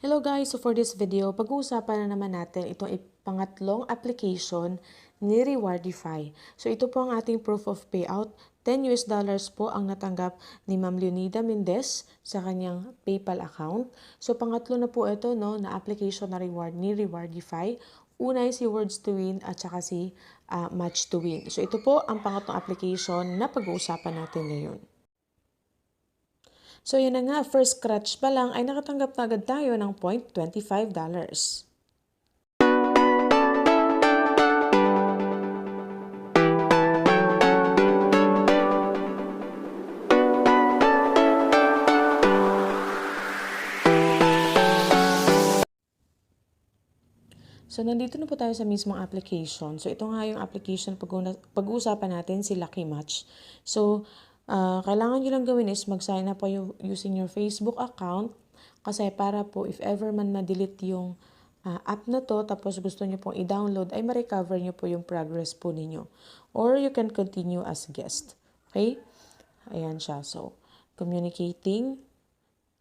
Hello guys! So for this video, pag-uusapan na naman natin itong pangatlong application ni Rewardify. So ito po ang ating proof of payout. $10 po ang natanggap ni Ma'am Leonida Mendez sa kanyang PayPal account. So pangatlo na po ito na application na reward ni Rewardify. Una ay si Words to Win at saka si Match to Win. So ito po ang pangatlong application na pag-uusapan natin ngayon. So yun na nga, first scratch pa lang ay nakatanggap na agad tayo ng $0.25. So, nandito na po tayo sa mismong application. So, ito nga yung application pag-uusapan natin, si Lucky Match. So, kailangan nyo lang gawin is mag-sign up po using your Facebook account. Kasi para po, if ever man ma-delete yung app na to, tapos gusto nyo pong i-download, ay ma-recover nyo po yung progress po ninyo. Or you can continue as guest. Okay? Ayan siya. So, communicating.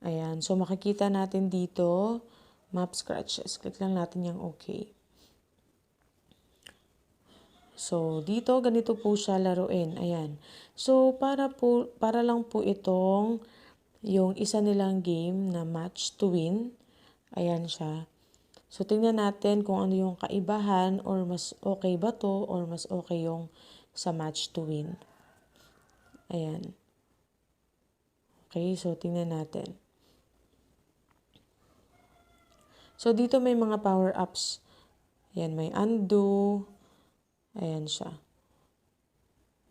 Ayan. So, makikita natin dito, map scratches. Click lang natin yung okay. So, dito, ganito po siya laruin. Ayan. So, para lang po itong yung isa nilang game na match to win. Ayan siya. So, tingnan natin kung ano yung kaibahan or mas okay ba to or mas okay yung sa match to win. Ayan. Okay, so tingnan natin. So, dito may mga power-ups. Ayan, may undo. Ayan siya.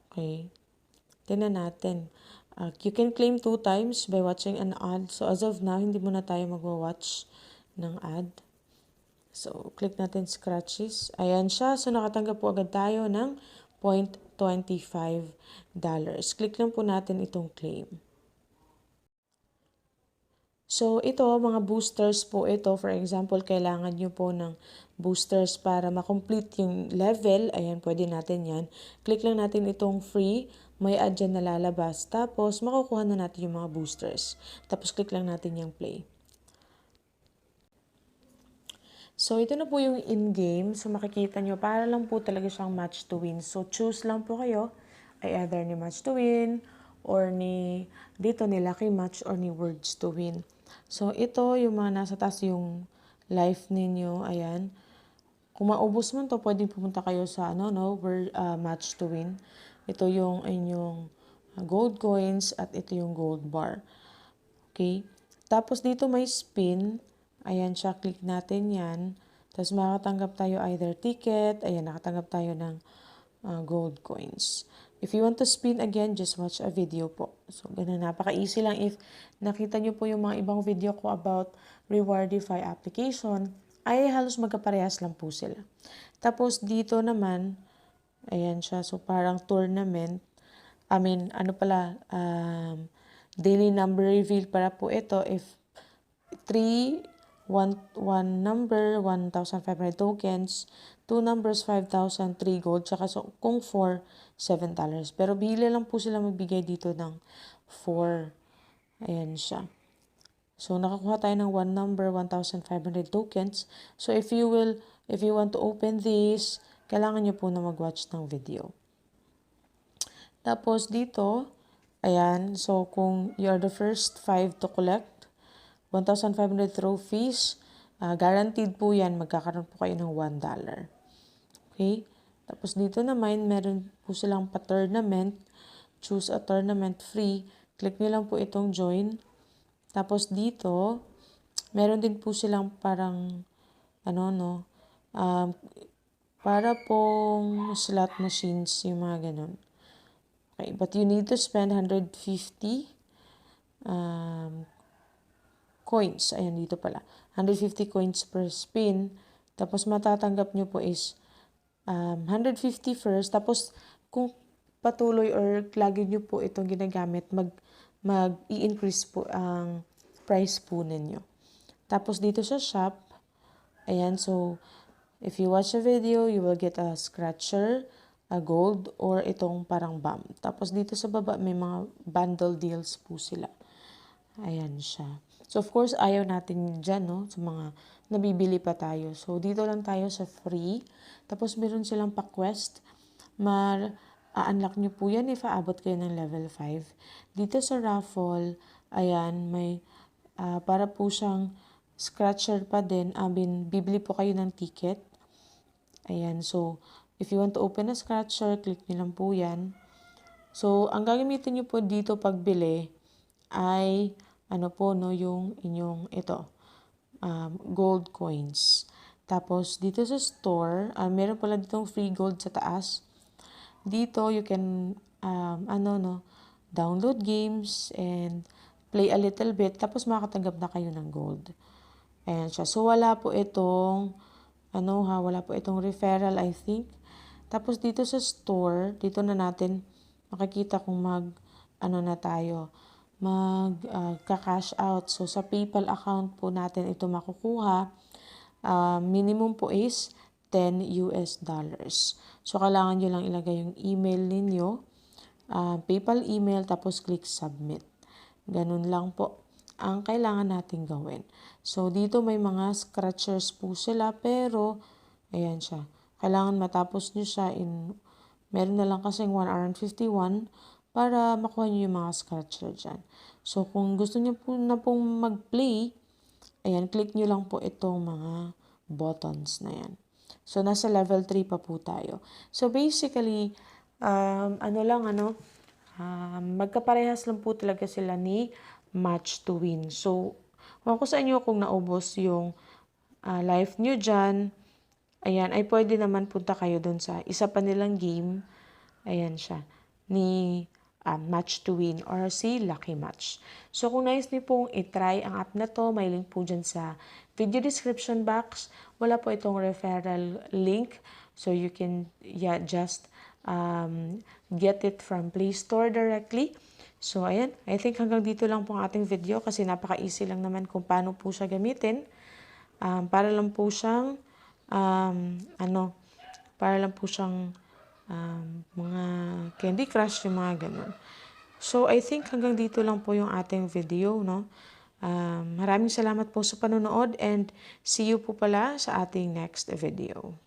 Okay. Tingnan natin. You can claim 2 times by watching an ad. So, as of now, hindi muna tayo magwa-watch ng ad. So, click natin scratches. Ayan siya. So, nakatanggap po agad tayo ng $0.25. Click lang po natin itong claim. So, ito, mga boosters po ito. For example, kailangan nyo po ng boosters para ma-complete yung level. Ayan, pwede natin yan. Click lang natin itong free. May ad dyan na lalabas. Tapos, makukuha na natin yung mga boosters. Tapos, click lang natin yung play. So, ito na po yung in-game. So, makikita nyo, para lang po talaga siyang match to win. So, choose lang po kayo. Ay either ni match to win or dito ni Lucky Match or ni Words to Win. So, ito yung mga nasa taas yung life ninyo. Ayan. Kung maubos man to, pwedeng pumunta kayo sa Match to Win. Ito yung inyong gold coins at ito yung gold bar. Okay? Tapos dito may spin. Ayan siya, click natin yan. Tapos makakatanggap tayo either ticket. Ayan, nakatanggap tayo ng gold coins. If you want to spin again, just watch a video po. So, ganun, napaka-easy lang. If nakita nyo po yung mga ibang video ko about Rewardify application, ay halos magkaparehas lang po sila. Tapos, dito naman, ayan siya. So, parang tournament. Daily number reveal para po ito. If 3, 1 number, 1,500 tokens, 2 numbers, 5,000, 3 gold, tsaka kung 4, $7. Pero bihila lang po sila magbigay dito ng 4. Ayan siya. So, nakakuha tayo ng 1 number, 1,500 tokens. So, if you want to open this, kailangan nyo po na mag-watch ng video. Tapos dito, ayan, so kung you are the first 5 to collect 1,500 trophies, guaranteed po yan, magkakaroon po kayo ng $1. Okay? Tapos dito naman, meron po silang pa-tournament. Choose a tournament free. Click nyo lang po itong join. Tapos dito, meron din po silang parang, para pong slot machines, yung mga ganun. Okay, but you need to spend 150 coins. Ayan, dito pala. 150 coins per spin. Tapos, matatanggap nyo po is 150 first. Tapos, kung patuloy or lagi nyo po itong ginagamit, mag-i-increase po ang price po ninyo. Tapos, dito sa shop, ayan, so, if you watch a video, you will get a scratcher, a gold, or itong parang bomb. Tapos, dito sa baba, may mga bundle deals po sila. Ayan siya. So, of course, ayaw natin dyan, no? Sa mga nabibili pa tayo. So, dito lang tayo sa free. Tapos, meron silang pa-quest. Ma-unlock nyo po yan if aabot kayo ng level 5. Dito sa raffle, ayan, may para po siyang scratcher pa din. Bibili po kayo ng ticket. Ayan, so, if you want to open a scratcher, click nyo lang po yan. So, ang gagamitin nyo po dito pagbili ay ano po, no, yung inyong ito, gold coins. Tapos, dito sa store, meron pala ditong free gold sa taas. Dito, you can, download games and play a little bit. Tapos, makakatanggap na kayo ng gold. Ayan siya. So, wala po itong, wala po itong referral, I think. Tapos, dito sa store, dito na natin makikita kung na tayo ka-cash out. So, sa PayPal account po natin ito makukuha. Minimum po is $10. So, kailangan nyo lang ilagay yung email ninyo, PayPal email, tapos click submit. Ganun lang po ang kailangan natin gawin. So, dito may mga scratchers po sila, pero, ayan siya. Kailangan matapos nyo siya meron na lang kasing 1 hour and 51 para makuha nyo yung mga scratcher dyan. So, kung gusto nyo po na pong mag-play, ayan, click nyo lang po itong mga buttons na yan. So, nasa level 3 pa po tayo. So, basically, magkaparehas lang po talaga sila ni Match to Win. So, kung sa inyo kung naubos yung life nyo dyan, ayan, ay pwede naman punta kayo dun sa isa pa nilang game. Ayan siya, ni Match to Win or si Lucky Match. So, kung nais niyo pong itry ang app na to, may link po dyan sa video description box. Wala po itong referral link. So, you can just get it from Play Store directly. So, ayan. I think hanggang dito lang po ang ating video kasi napaka-easy lang naman kung paano po siya gamitin. Para lang po siyang mga Candy Crush, yung mga ganun. So, I think hanggang dito lang po yung ating video, no? Maraming salamat po sa panonood and see you po pala sa ating next video.